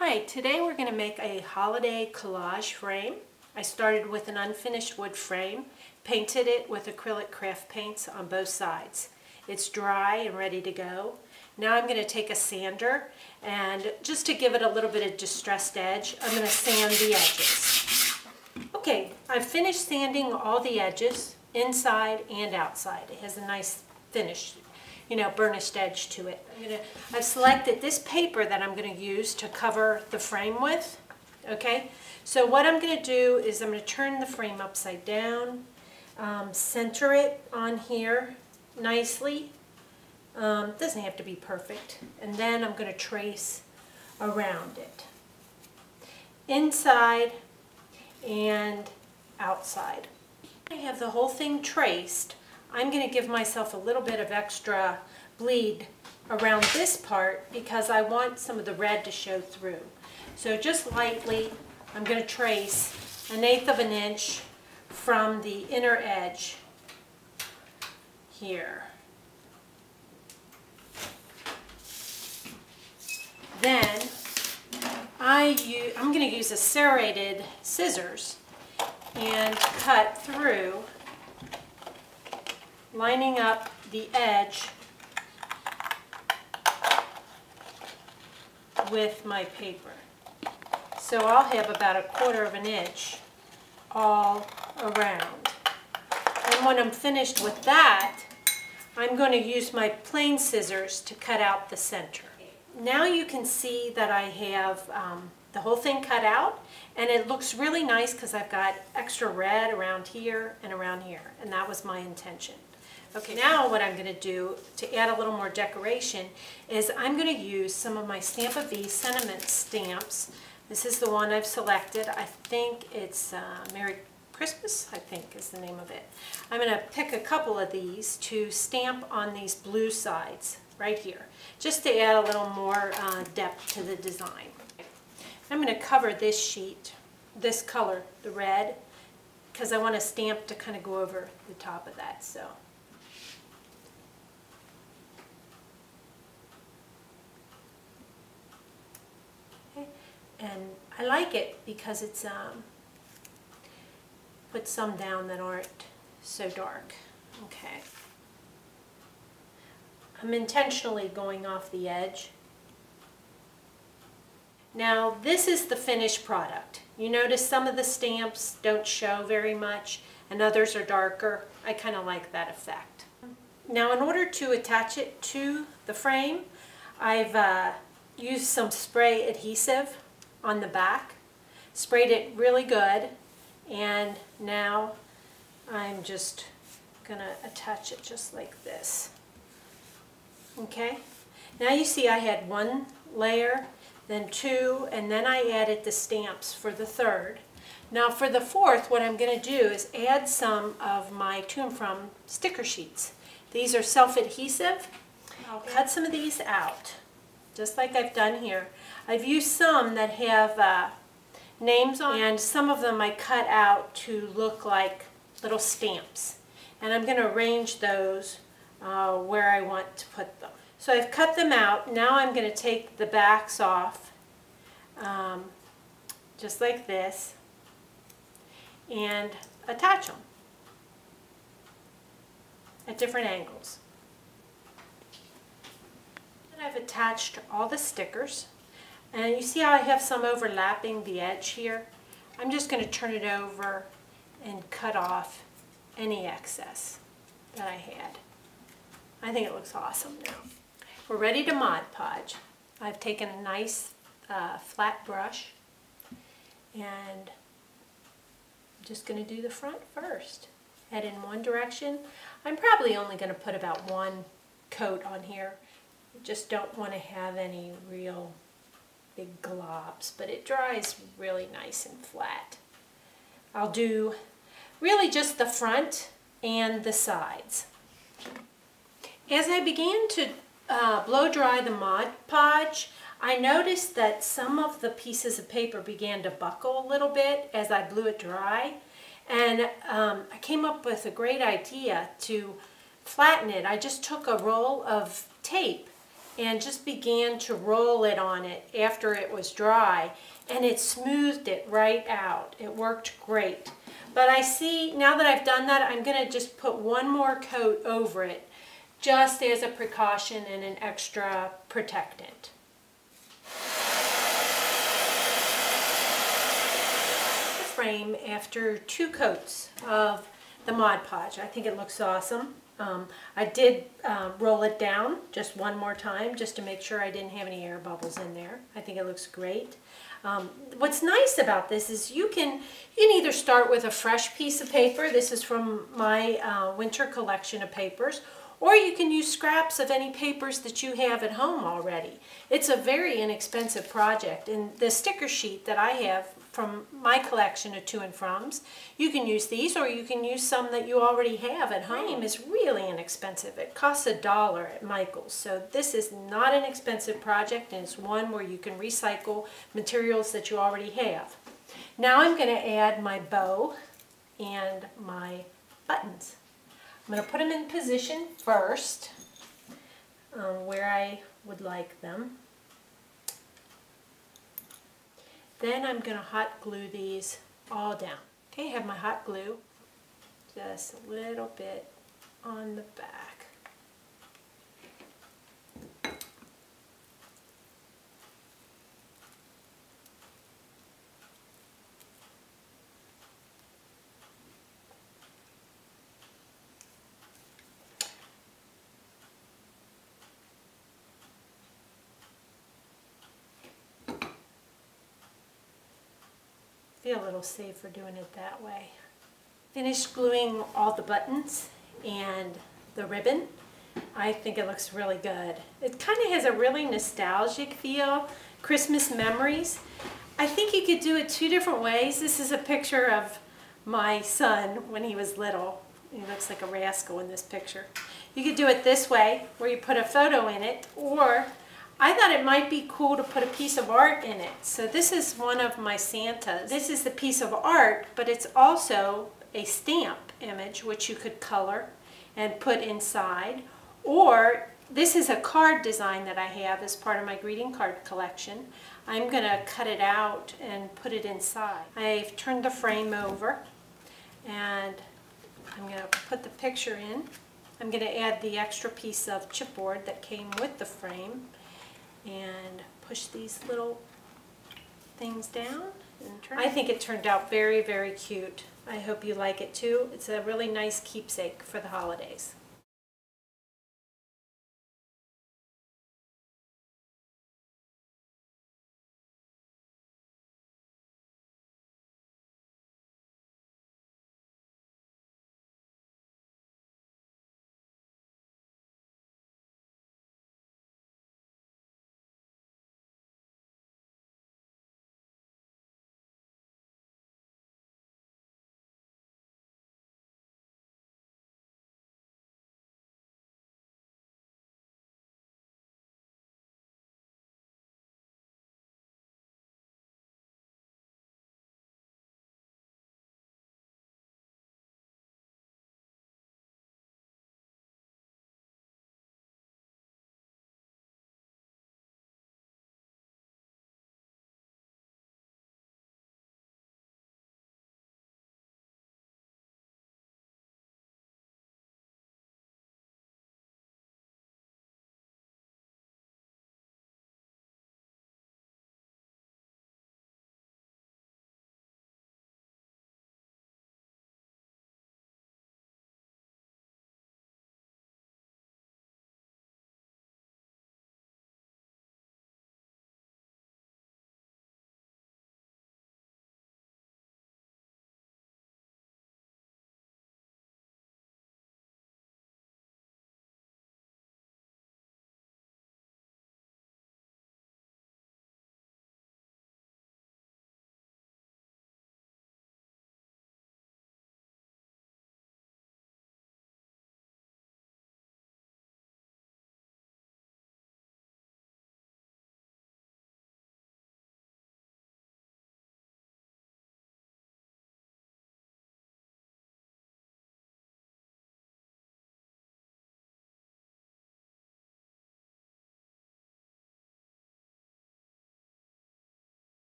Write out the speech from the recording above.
Hi, today we're going to make a holiday collage frame. I started with an unfinished wood frame, painted it with acrylic craft paints on both sides. It's dry and ready to go. Now I'm going to take a sander and just to give it a little bit of distressed edge, I'm going to sand the edges. Okay, I've finished sanding all the edges, inside and outside. It has a nice finish, burnished edge to it. I've selected this paper that I'm going to use to cover the frame with. Okay, so what I'm going to do is I'm going to turn the frame upside down, center it on here nicely. Doesn't have to be perfect. And then I'm going to trace around it, inside and outside. I have the whole thing traced. I'm going to give myself a little bit of extra bleed around this part because I want some of the red to show through. So just lightly, I'm going to trace 1/8 of an inch from the inner edge here. Then I'm going to use a serrated scissors and cut through, lining up the edge with my paper. So I'll have about 1/4 of an inch all around. And when I'm finished with that, I'm going to use my plain scissors to cut out the center. Now you can see that I have the whole thing cut out, and it looks really nice because I've got extra red around here, and that was my intention. Okay, now what I'm going to do to add a little more decoration is I'm going to use some of my Stamp-A-Bee sentiment stamps. This is the one I've selected. I think it's Merry Christmas, I think is the name of it. I'm going to pick a couple of these to stamp on these blue sides right here, just to add a little more depth to the design. I'm going to cover this sheet, this color, the red, because I want a stamp to kind of go over the top of that. So. And I like it because it's put some down that aren't so dark. Okay. I'm intentionally going off the edge. Now this is the finished product. You notice some of the stamps don't show very much and others are darker. I kind of like that effect. Now in order to attach it to the frame, I've used some spray adhesive on the back, sprayed it really good, and now I'm just going to attach it just like this. Okay, now you see I had 1 layer, then 2, and then I added the stamps for the 3rd. Now for the 4th, what I'm going to do is add some of my To and From sticker sheets. These are self-adhesive. I'll cut some of these out, just like I've done here. I've used some that have names on, and some of them I cut out to look like little stamps. And I'm going to arrange those where I want to put them. So I've cut them out. Now I'm going to take the backs off, just like this, and attach them at different angles. And I've attached all the stickers, and you see how I have some overlapping the edge here? I'm just going to turn it over and cut off any excess that I had. I think it looks awesome now. We're ready to Mod Podge. I've taken a nice flat brush, and I'm just going to do the front first. Head in one direction. I'm probably only going to put about 1 coat on here. I just don't want to have any real big globs, but it dries really nice and flat. I'll do really just the front and the sides. As I began to blow dry the Mod Podge, I noticed that some of the pieces of paper began to buckle a little bit as I blew it dry, and I came up with a great idea to flatten it. I just took a roll of tape and just began to roll it on it after it was dry, and it smoothed it right out. It worked great. But I see, now that I've done that, I'm going to just put one more coat over it, just as a precaution and an extra protectant. The frame after 2 coats of the Mod Podge. I think it looks awesome. I did roll it down just one more time just to make sure I didn't have any air bubbles in there. I think it looks great. What's nice about this is you can either start with a fresh piece of paper. This is from my winter collection of papers. Or you can use scraps of any papers that you have at home already. It's a very inexpensive project. And the sticker sheet that I have from my collection of to and froms, you can use these, or you can use some that you already have at home. It's really inexpensive. It costs $1 at Michael's. So this is not an expensive project, and it's one where you can recycle materials that you already have. Now I'm going to add my bow and my buttons. I'm going to put them in position first, where I would like them. Then I'm going to hot glue these all down. Okay, I have my hot glue, just a little bit on the back. Feel a little safer doing it that way. Finished gluing all the buttons and the ribbon. I think it looks really good. It kind of has a really nostalgic feel, Christmas memories. I think you could do it 2 different ways. This is a picture of my son when he was little. He looks like a rascal in this picture. You could do it this way, where you put a photo in it, or I thought it might be cool to put a piece of art in it. So this is one of my Santas. This is the piece of art, but it's also a stamp image which you could color and put inside. Or this is a card design that I have as part of my greeting card collection. I'm going to cut it out and put it inside. I've turned the frame over, and I'm going to put the picture in. I'm going to add the extra piece of chipboard that came with the frame, and push these little things down and turn. I think it turned out very, very cute. I hope you like it too. It's a really nice keepsake for the holidays.